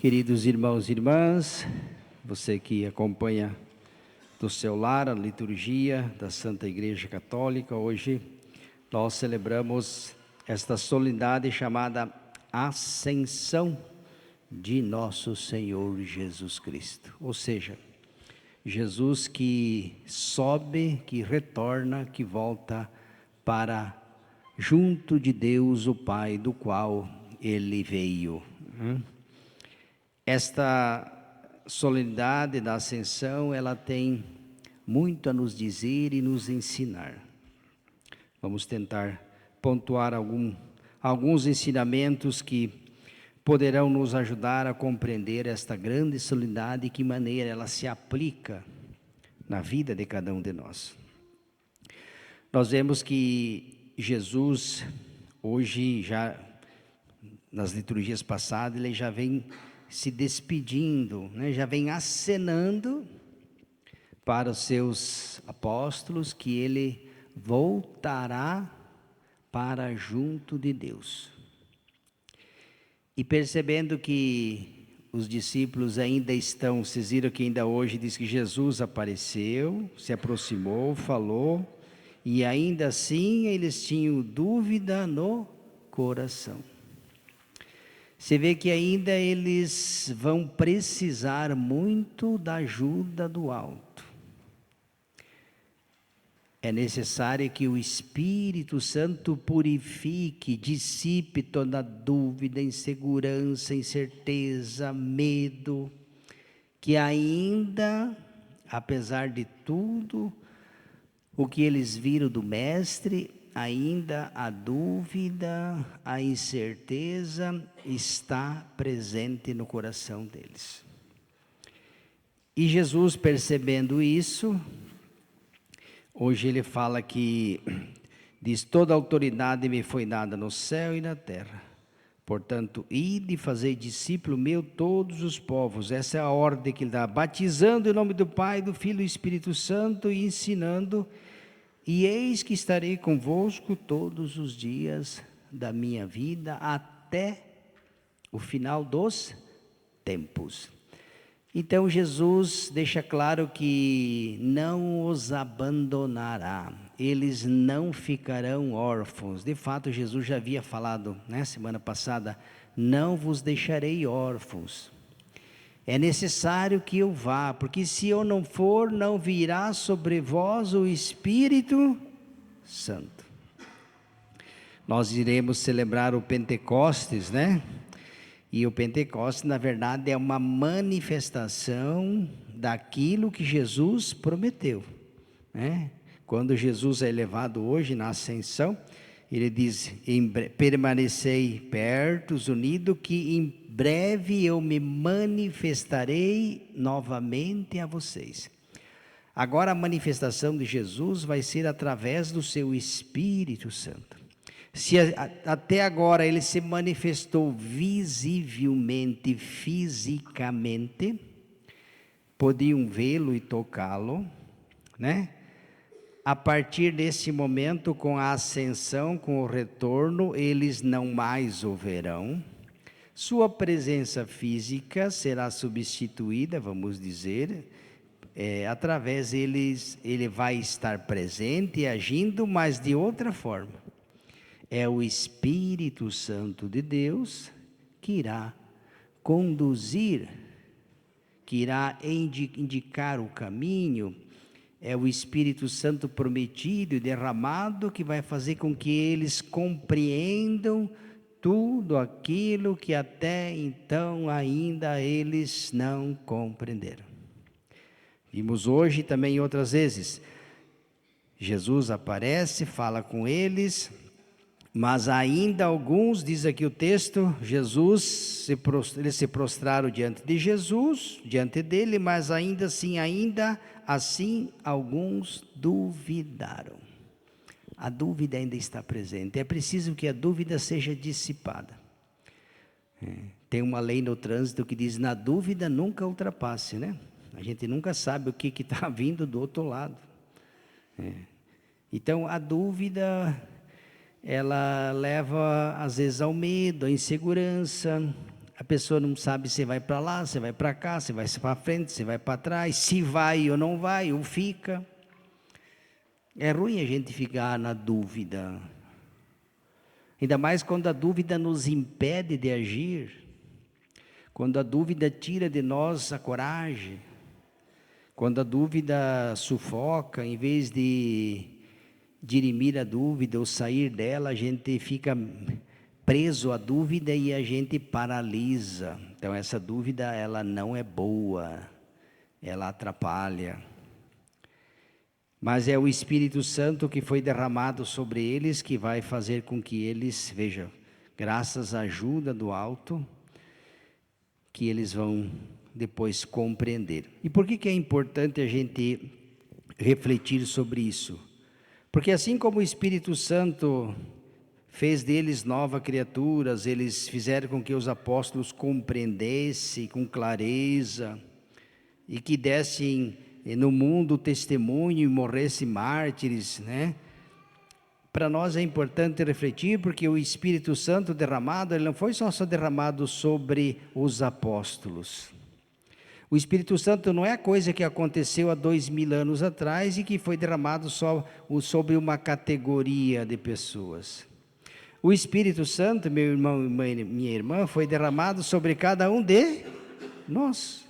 Queridos irmãos e irmãs, você que acompanha do seu lar a liturgia da Santa Igreja Católica, hoje nós celebramos esta solenidade chamada Ascensão de Nosso Senhor Jesus Cristo. Ou seja, Jesus que sobe, que retorna, que volta para junto de Deus o Pai, do qual Ele veio. Esta solenidade da Ascensão, ela tem muito a nos dizer e nos ensinar. Vamos tentar pontuar alguns ensinamentos que poderão nos ajudar a compreender esta grande solenidade e que maneira ela se aplica na vida de cada um de nós. Nós vemos que Jesus, hoje, já nas liturgias passadas, ele já vem se despedindo, já vem acenando para os seus apóstolos que ele voltará para junto de Deus. E percebendo que os discípulos ainda estão, vocês viram que ainda hoje diz que Jesus apareceu, se aproximou, falou, e ainda assim eles tinham dúvida no coração. Você vê que ainda eles vão precisar muito da ajuda do alto. É necessário que o Espírito Santo purifique, dissipe toda dúvida, insegurança, incerteza, medo, que ainda, apesar de tudo, o que eles viram do Mestre, ainda a dúvida, a incerteza está presente no coração deles. E Jesus, percebendo isso, hoje ele fala que, diz, toda autoridade me foi dada no céu e na terra. Portanto, ide e fazei discípulo meu todos os povos. Essa é a ordem que ele dá, batizando em nome do Pai, do Filho e do Espírito Santo e ensinando. E eis que estarei convosco todos os dias da minha vida, até o final dos tempos. Então Jesus deixa claro que não os abandonará, eles não ficarão órfãos. De fato, Jesus já havia falado, semana passada, não vos deixarei órfãos. É necessário que eu vá, porque se eu não for, não virá sobre vós o Espírito Santo. Nós iremos celebrar o Pentecostes, E o Pentecostes, na verdade, é uma manifestação daquilo que Jesus prometeu, Quando Jesus é elevado hoje na ascensão, ele diz, permanecei perto, unidos, que em breve eu me manifestarei novamente a vocês. Agora a manifestação de Jesus vai ser através do seu Espírito Santo. Se até agora ele se manifestou visivelmente, fisicamente, podiam vê-lo e tocá-lo, A partir desse momento, com a ascensão, com o retorno, eles não mais o verão. Sua presença física será substituída, vamos dizer, através deles, ele vai estar presente e agindo, mas de outra forma. É o Espírito Santo de Deus que irá conduzir, que irá indicar o caminho. É o Espírito Santo prometido e derramado que vai fazer com que eles compreendam tudo aquilo que até então ainda eles não compreenderam. Vimos hoje também outras vezes, Jesus aparece, fala com eles, mas ainda alguns, diz aqui o texto, eles se prostraram diante de Jesus, diante dele, mas ainda assim alguns duvidaram. A dúvida ainda está presente, é preciso que a dúvida seja dissipada. Tem uma lei no trânsito que diz, na dúvida nunca ultrapasse, A gente nunca sabe o que está vindo do outro lado. Então a dúvida, ela leva às vezes ao medo, à insegurança, A pessoa não sabe se vai para lá, se vai para cá, se vai para frente, se vai para trás, se vai ou não vai, ou fica. É ruim a gente ficar na dúvida. Ainda mais quando a dúvida nos impede de agir. Quando a dúvida tira de nós a coragem. Quando a dúvida sufoca, em vez de dirimir a dúvida ou sair dela, a gente fica preso à dúvida e a gente paralisa. Então essa dúvida, ela não é boa, ela atrapalha. Mas é o Espírito Santo que foi derramado sobre eles que vai fazer com que eles, veja, graças à ajuda do alto, que eles vão depois compreender. E por que é importante a gente refletir sobre isso? Porque assim como o Espírito Santo fez deles novas criaturas, eles fizeram com que os apóstolos compreendessem com clareza e que dessem no mundo testemunho e morressem mártires, né? Para nós é importante refletir, porque o Espírito Santo derramado, ele não foi só derramado sobre os apóstolos. O Espírito Santo não é a coisa que aconteceu há 2000 anos atrás e que foi derramado só sobre uma categoria de pessoas. O Espírito Santo, meu irmão e minha irmã, foi derramado sobre cada um de nós.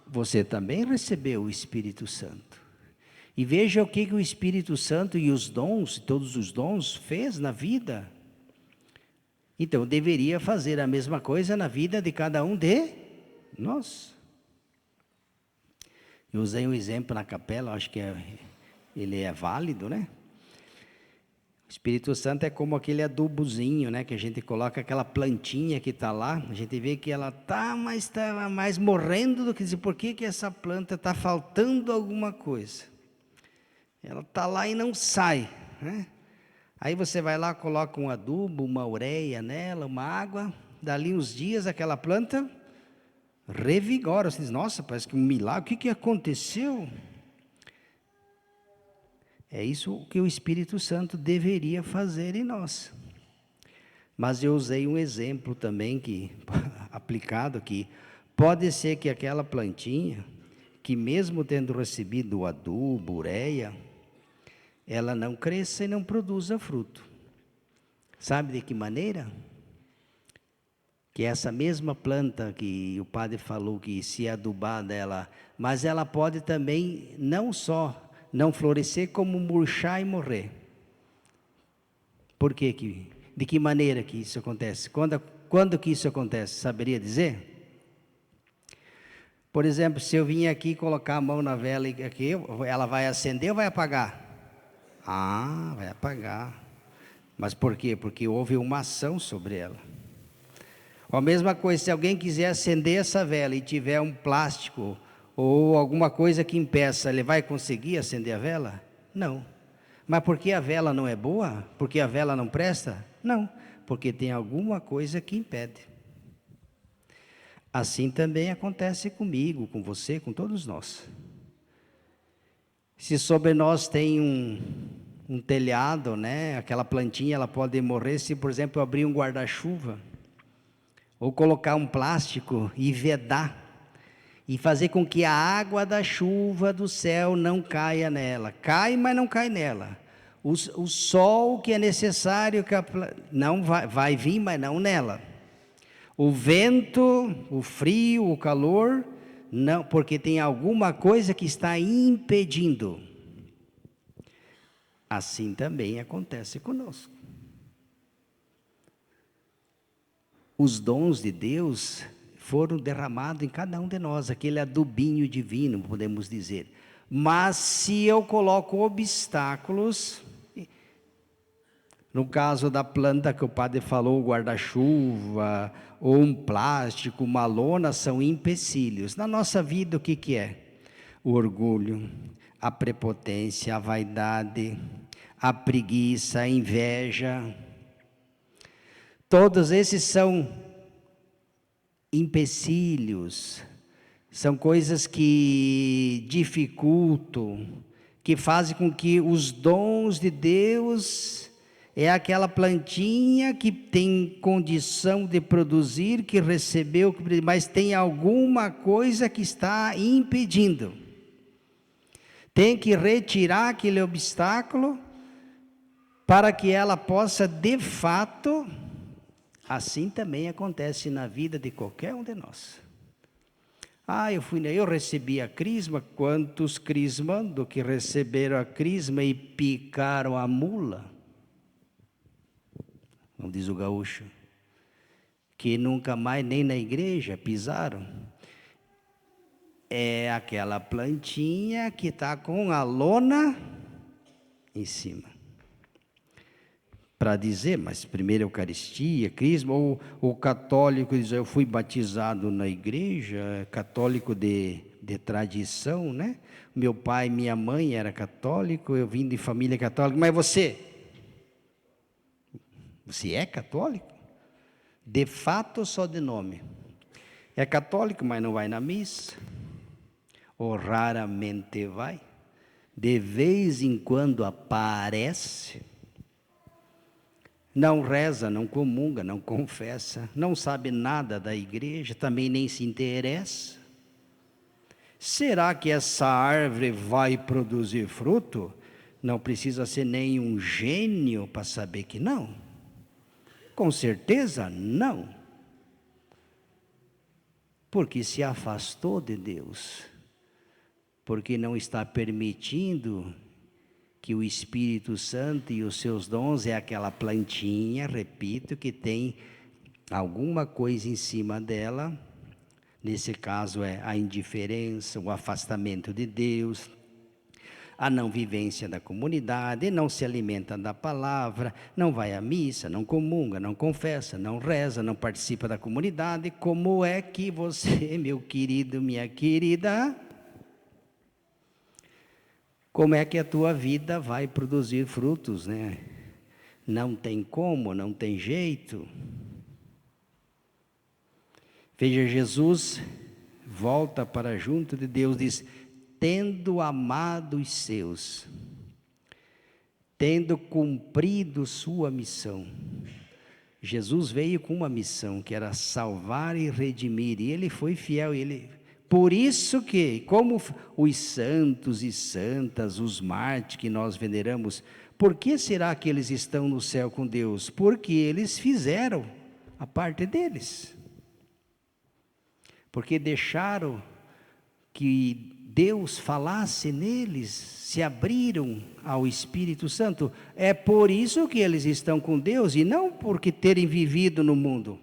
Você também recebeu o Espírito Santo. E veja o que o Espírito Santo e os dons, todos os dons, fez na vida. Então, deveria fazer a mesma coisa na vida de cada um de nós. Eu usei um exemplo na capela, acho que ele é válido, né? O Espírito Santo é como aquele adubozinho, né? Que a gente coloca aquela plantinha que está lá, a gente vê que ela está mais morrendo do que dizer, por que essa planta está faltando alguma coisa? Ela está lá e não sai, né? Aí você vai lá, coloca um adubo, uma ureia nela, uma água, dali uns dias aquela planta revigora. Você diz, nossa, parece que um milagre, o que aconteceu? É isso que o Espírito Santo deveria fazer em nós. Mas eu usei um exemplo também, que aplicado aqui, pode ser que aquela plantinha, que mesmo tendo recebido o adubo, ureia, ela não cresça e não produza fruto. Sabe de que maneira? Que essa mesma planta que o padre falou que se adubada ela, mas ela pode também não só não florescer, como murchar e morrer. Por quê? De que maneira que isso acontece? Quando que isso acontece? Saberia dizer? Por exemplo, se eu vim aqui colocar a mão na vela aqui, ela vai acender ou vai apagar? Ah, vai apagar. Mas por quê? Porque houve uma ação sobre ela. A mesma coisa, se alguém quiser acender essa vela e tiver um plástico ou alguma coisa que impeça, ele vai conseguir acender a vela? Não. Mas porque a vela não é boa? Porque a vela não presta? Não. Porque tem alguma coisa que impede. Assim também acontece comigo, com você, com todos nós. Se sobre nós tem um telhado, né? Aquela plantinha, ela pode morrer se, por exemplo, eu abrir um guarda-chuva, ou colocar um plástico e vedar, e fazer com que a água da chuva do céu não caia nela. Cai, mas não cai nela. O sol que é necessário, não vai vir, mas não nela. O vento, o frio, o calor, não, porque tem alguma coisa que está impedindo. Assim também acontece conosco. Os dons de Deus foram derramados em cada um de nós, aquele adubinho divino, podemos dizer. Mas se eu coloco obstáculos, no caso da planta que o padre falou, o guarda-chuva, ou um plástico, uma lona, são empecilhos. Na nossa vida, o que é? O orgulho, a prepotência, a vaidade, a preguiça, a inveja. Todos esses são empecilhos, são coisas que dificultam, que fazem com que os dons de Deus É aquela plantinha que tem condição de produzir, que recebeu, mas tem alguma coisa que está impedindo. Tem que retirar aquele obstáculo para que ela possa, de fato, assim também acontece na vida de qualquer um de nós. Eu recebi a crisma. Quantos crismando que receberam a crisma e picaram a mula? Como diz o gaúcho, que nunca mais nem na igreja pisaram. É aquela plantinha que está com a lona em cima. Para dizer, mas primeiro Eucaristia, crisma, ou o católico diz, eu fui batizado na igreja, católico de tradição, né? Meu pai e minha mãe eram católicos, eu vim de família católica, mas você é católico? De fato ou só de nome? É católico, mas não vai na missa, ou raramente vai, de vez em quando aparece, não reza, não comunga, não confessa, não sabe nada da igreja, também nem se interessa. Será que essa árvore vai produzir fruto? Não precisa ser nem um gênio para saber que não. Com certeza não. Porque se afastou de Deus, porque não está permitindo que o Espírito Santo e os seus dons, é aquela plantinha, repito, que tem alguma coisa em cima dela. Nesse caso é a indiferença, o afastamento de Deus, a não vivência da comunidade, não se alimenta da palavra, não vai à missa, não comunga, não confessa, não reza, não participa da comunidade. Como é que você, meu querido, minha querida, como é que a tua vida vai produzir frutos, né? Não tem como, não tem jeito. Veja, Jesus volta para junto de Deus, diz, tendo amado os seus, tendo cumprido sua missão. Jesus veio com uma missão, que era salvar e redimir, e ele foi fiel, por isso que, como os santos e santas, os mártires que nós veneramos, por que será que eles estão no céu com Deus? Porque eles fizeram a parte deles. Porque deixaram que Deus falasse neles, se abriram ao Espírito Santo. É por isso que eles estão com Deus, e não porque terem vivido no mundo.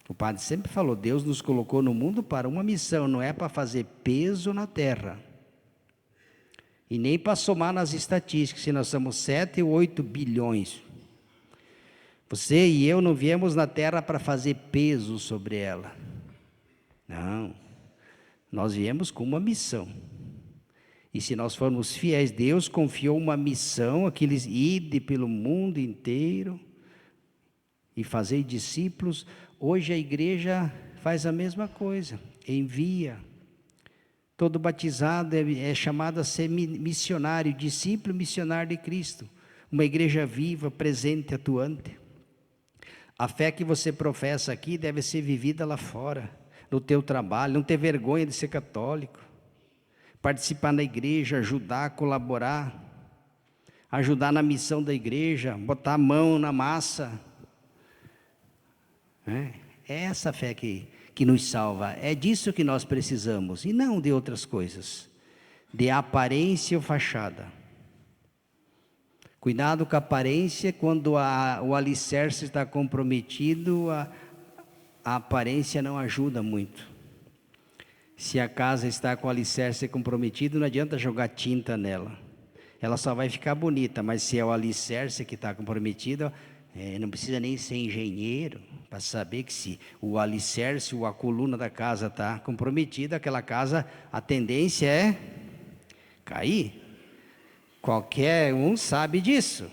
O padre sempre falou, Deus nos colocou no mundo para uma missão, não é para fazer peso na terra. E nem para somar nas estatísticas, se nós somos 7 ou 8 bilhões. Você e eu não viemos na terra para fazer peso sobre ela. Não. Nós viemos com uma missão. E se nós formos fiéis, Deus confiou uma missão, aqueles ide pelo mundo inteiro e fazer discípulos. Hoje a igreja faz a mesma coisa, envia. Todo batizado é chamado a ser missionário, discípulo missionário de Cristo. Uma igreja viva, presente, atuante. A fé que você professa aqui deve ser vivida lá fora, no teu trabalho, não ter vergonha de ser católico. Participar na igreja, ajudar, colaborar, ajudar na missão da igreja, botar a mão na massa. É essa fé que nos salva, é disso que nós precisamos, e não de outras coisas, de aparência ou fachada. Cuidado com a aparência, quando o alicerce está comprometido, a aparência não ajuda muito. Se a casa está com o alicerce comprometido, não adianta jogar tinta nela. Ela só vai ficar bonita, mas se é o alicerce que está comprometido, não precisa nem ser engenheiro para saber que se o alicerce ou a coluna da casa está comprometida, aquela casa, a tendência é cair. Qualquer um sabe disso.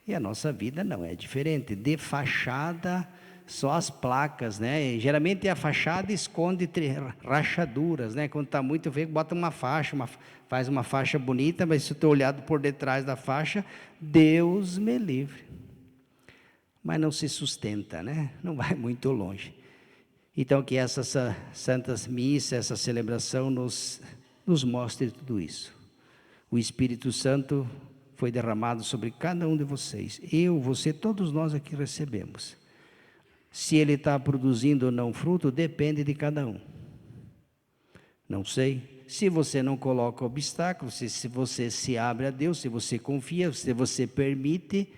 E a nossa vida não é diferente. De fachada só as placas, né? E, geralmente a fachada esconde rachaduras, né? Quando está muito feio, bota uma faixa, faz uma faixa bonita, mas se eu estou olhado por detrás da faixa, Deus me livre. Mas não se sustenta, né? Não vai muito longe. Então, que essa Santa Missa, essa celebração nos mostre tudo isso. O Espírito Santo foi derramado sobre cada um de vocês. Eu, você, todos nós aqui recebemos. Se ele está produzindo ou não fruto, depende de cada um. Não sei. Se você não coloca obstáculos, se você se abre a Deus, se você confia, se você permite,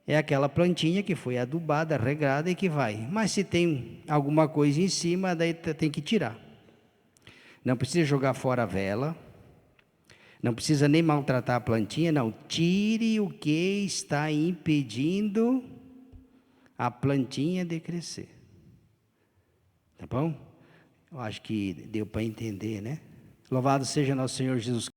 é aquela plantinha que foi adubada, regada e que vai. Mas se tem alguma coisa em cima, daí tem que tirar. Não precisa jogar fora a vela, não precisa nem maltratar a plantinha, não. Tire o que está impedindo a plantinha de crescer. Tá bom? Eu acho que deu para entender, né? Louvado seja nosso Senhor Jesus